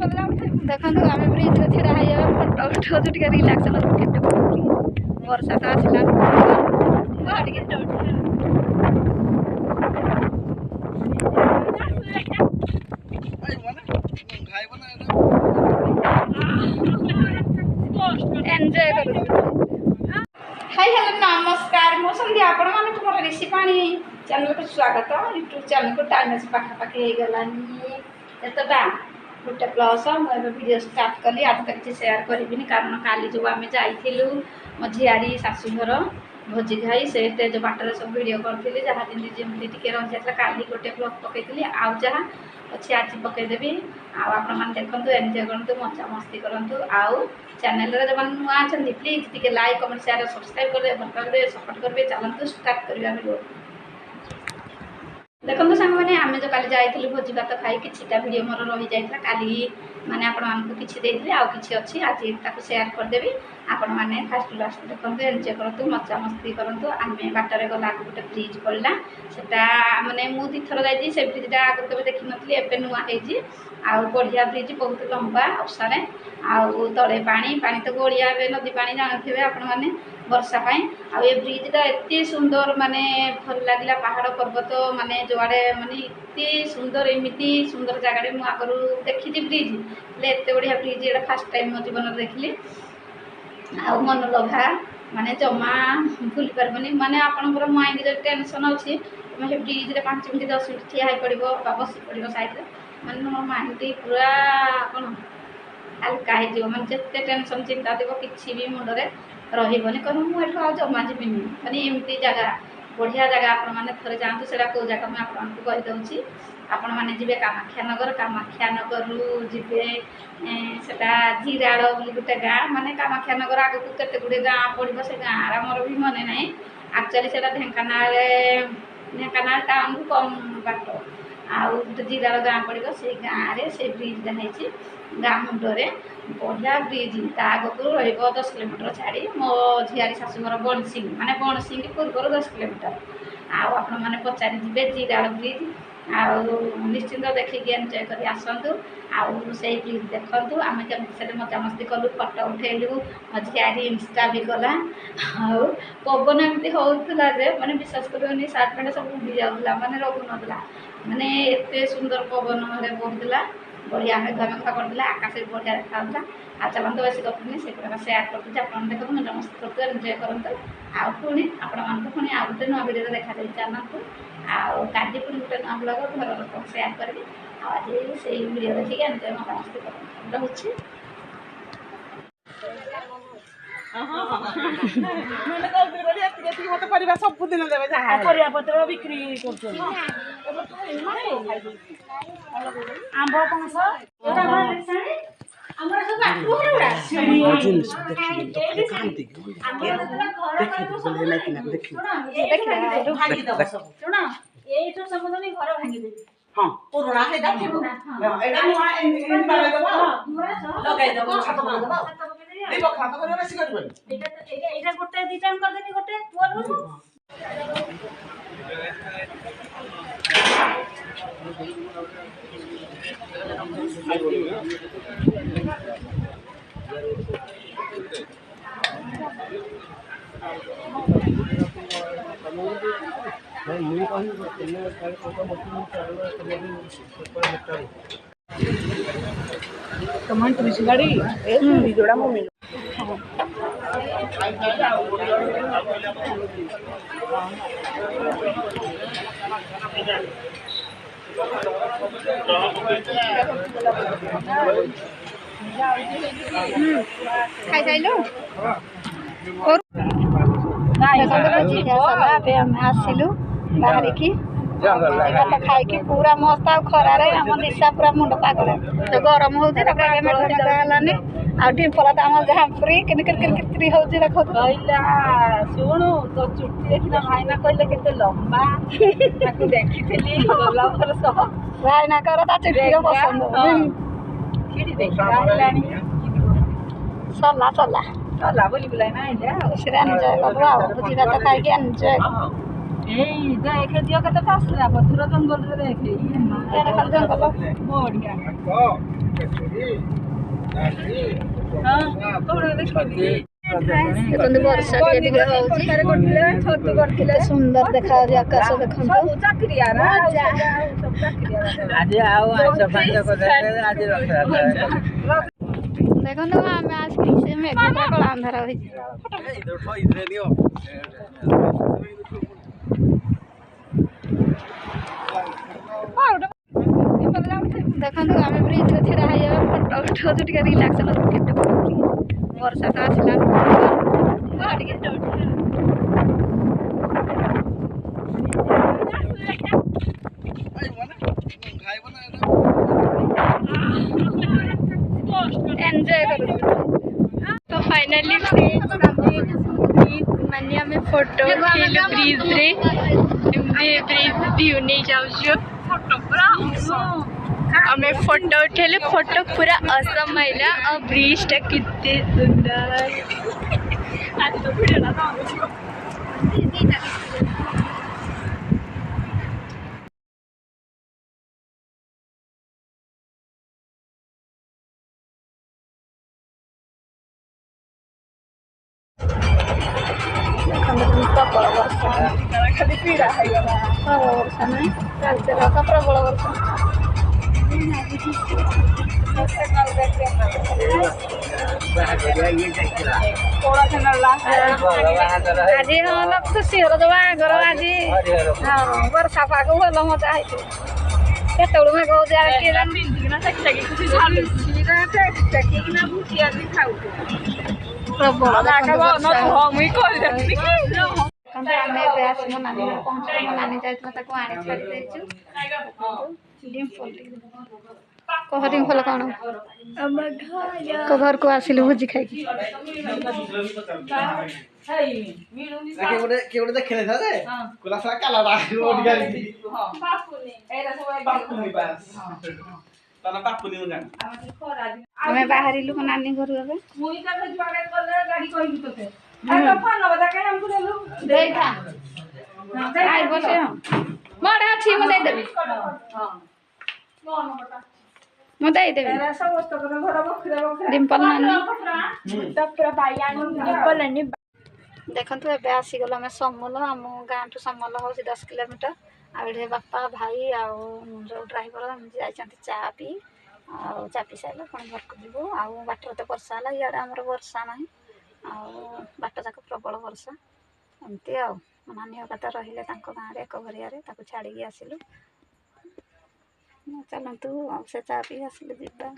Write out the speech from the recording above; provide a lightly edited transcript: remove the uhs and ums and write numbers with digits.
देखो आम ब्रिज छड़ा फोटो उठाऊ टे रिलाक्स वर्षा तो आसला एंजॉय करू। हाय हेलो नमस्कार मो संध्या आपण माने तुम ऋषि पाणी चैनल को स्वागत। यूट्यूब चैनल को टाइम से पाखापाखि हो गलानी एतटा गोटे प्लस मुझे वीडियो स्टार्ट कली। आज तक किसी सेयार करी कारण काली जो आम जाइलु मो झियारी शाशुघर भोजी खाई से जो बाटर सब वीडियो करी जहाँ जमी टी रही जाता काली गोटे ब्लॉग पकईली आउ जहाँ अच्छी आज पकईदेवी आपण मैंने देखते एंजॉय करूँ मजा मस्ती करूँ। आउ चैनल जो मैंने नुआ अच्छा please T like comment share subscribe करेंगे भल पाए सपोर्ट करेंगे। चलते स्टार्ट करवा वीडियो। देखो सांग मैंने आम जो काली जाइलु भोजी भात खाई किटा भिड मोर रही जाता काली माने आपण मानक किसी देती आउ कि अच्छी आज ताको शेयर करदेवी। आपण मैंने फास्ट लास्ट देखते एंजॉय करूँ मजा मस्ती करूँ। आम बाटर गला गोटे ब्रिज पड़ा सेटा माने मु दी थर जाइए से ब्रिजटा आगे कभी देखी नी एवं नुआ हो बढ़िया ब्रिज बहुत लंबा ओसारे आउ तले पानी पानी तो गड़िया नदी पानी जानते आपण मैंने वर्षा आउ ये ब्रिजटा एत सुंदर माने भल लगे पहाड़ पर्वत माने जुआड़े माने एत सुंदर एमती सुंदर जगह मुझे आगु देखी ब्रिज एत बढ़िया ब्रिज ये फास्ट टाइम मो जीवन देखली आउ मनलोभा माने जमा भूल पारबनी माने आपंकर माइंड जो टेंशन अच्छी तुम से ब्रिज 5 मिनट 10 मिनट ठिया पड़ो बस पड़ो सैड्रे माने तुम माइंड पूरा कौन हल्का हो माने जिते टेंशन चिंता थी किसी भी मुंडे रही कह मुझे आ जमा जीवन माने एमती जगह बढ़िया जगह आपण मैंने थे जातु से कौ जगह मुझे आपको कहीदे आपण मैंने जी कामाख्यानगर जीवे सेटा झिराड़ गोटे गाँ माने कामाख्यानगर आगे केते गुड़े गाँ पड़ो से गाँव आमर भी मन ना एक्चुअली से ढेंकानाल टाउन रु कम बाट आउ गोटे झिराड़ गाँ पड़ो से गाँव में से ब्रिज देखाई गाँ मुंडे बढ़िया ब्रिज आग को रहा 10 किलोमीटर छाड़ी मो झियारी शाशुघर बणसिंह माने बणसिंह पूर्व 10 किलोमीटर आउ आपण मैंने पचारि जी झिराड़ ब्रिज आउ निश्चिंत देखिए एंजॉय कर आसतु आउ से ब्रिज देखु आम केमती से मजा मस्ती कलु फटो उठेलु मो झियारी इंस्टा भी कला आउ पवन एमती होता मैंने विश्वास कर सार्ट पैंट सब उड़ी जाऊला माने रघु ना माने एत सुंदर पवन बहुला बढ़िया मेघा मेघा करता आकाश भी बढ़िया देखा आ चलते बेस गपनी से सेयार करते आप देखते मजा मस्ती करते एंजॉय करते आउ पुणी आपण मानक पुणी आउ गोटे नुआ वीडियो देखा चलते आउ काली पुणी गोटे नुआ ब्लॉग घर लोक सेयार करी आज से वीडियो देखिए एंजॉय मजा मस्ती कर रोचे। सबुदिन परिया पत्र बिक्री कर आंब पणस हाँ पुराना गोटे दिटा करदेनी गोटे टमाटर गाड़ी जोड़ा मम्मी खाई साइलु आसिलु बाहर की खाई पूरा मस्त आ खरारे आम दिशा पूरा मुंड पागल तो गरम होती मेघानी आंपला तो आम जहाँ फ्री किरकिरी हो देखो शुणु तो चुट्टी देखना भाईना कहले केते लंबा देखी भाईना कर चुट्टी पसंद सरला सरला सरला बोली बुलाई ना एंजॉय करू भोजी भात खाई एंजॉय देखे दियो के तो आसला मथुरा जंगल रे देखे जंगल बढ़िया ଦେଖନ୍ତୁ ବର୍ଷା ଟିକେ ଟିକେ ହଉଛି କେତେ ସୁନ୍ଦର ଦେଖାଯାଉଛି ଆକାଶ ଦେଖନ୍ତୁ ଦେଖନ୍ତୁ ଆମେ ଆସିକି ସେ ମେଘ ପୁରା କଳା ଅନ୍ଧାର ହୋଇଛି ଦେଖନ୍ତୁ ଆମେ ବ୍ରିଜରେ ଛିଡ଼ା ହେଇଯାବେ ଫଟୋ ଉଠାଉଛୁ ଟିକେ ରିଲାକ୍ସ ଲାଗୁଛି କେତେ ବଡ଼ ବ୍ରିଜ ବର୍ଷା ତ ଆସିଲା ଟିକେ एंजॉय करो तो फाइनली माने हमें फोटो उठेलु ब्रिज रे ब्रिज व्यू नहीं जाउछु फोटो पूरा हमें फोटो उठेलु फोटो पूरा असम आइला और ब्रिज टा कितने सुंदर आज तो वीडियो ना प्रबल वर्षा खाली पीड़ा है प्रबल वर्षा नहीं चलते रहता प्रबल वर्षा आज हम खुशी हो बाहर आज हाँ वर्षा पाग भल मजा है केतु मेघ नानी जाता आनी छाड़ी कह डिम्पल कौन घर को आसिलु भोजी खाई हमें बाहर नानी घर बड़े अच्छी मुदेदेवी डिम्पल नानी देखु एवं आसीगल आम समूल आम गाँ ठू समूल हूँ 10 किलोमीटर आड़े बापा भाई जो ड्राइवर जाती चा पी चा पी सारे पुणी घर को जीव बाट तो वर्षा है इे आम वर्षा ना बाट जाक प्रबल वर्षा एमती नानी तो रही गाँव में एक घरिया छाड़ी आसिलु चलतु से चा पी आसिलु जीवा।